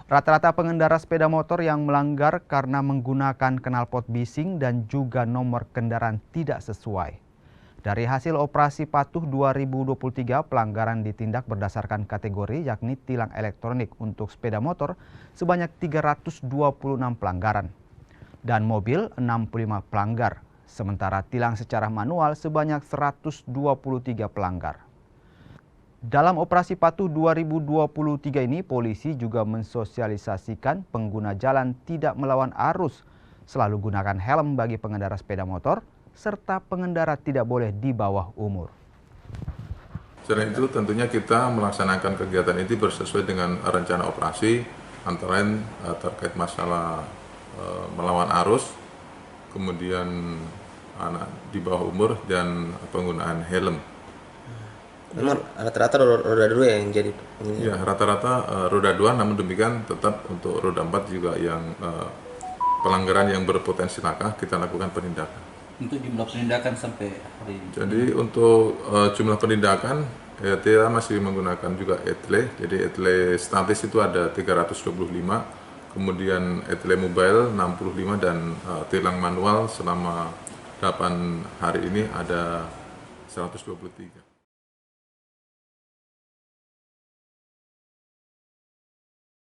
Rata-rata pengendara sepeda motor yang melanggar karena menggunakan knalpot bising dan juga nomor kendaraan tidak sesuai. Dari hasil operasi patuh 2023, pelanggaran ditindak berdasarkan kategori yakni tilang elektronik untuk sepeda motor sebanyak 326 pelanggaran dan mobil 65 pelanggar, sementara tilang secara manual sebanyak 123 pelanggar. Dalam operasi patuh 2023 ini, polisi juga mensosialisasikan pengguna jalan tidak melawan arus, selalu gunakan helm bagi pengendara sepeda motor, serta pengendara tidak boleh di bawah umur. Selain itu tentunya kita melaksanakan kegiatan ini sesuai dengan rencana operasi, antara lain terkait masalah melawan arus, kemudian anak di bawah umur, dan penggunaan helm. Memang rata-rata roda 2 yang jadi ya, rata-rata roda 2, namun demikian tetap untuk roda 4 juga yang pelanggaran yang berpotensi laka kita lakukan penindakan. Untuk jumlah penindakan sampai hari ini? Jadi untuk jumlah penindakan kita masih menggunakan juga etle. Jadi etle statis itu ada 325, kemudian etle mobile 65, dan tilang manual selama 8 hari ini ada 123.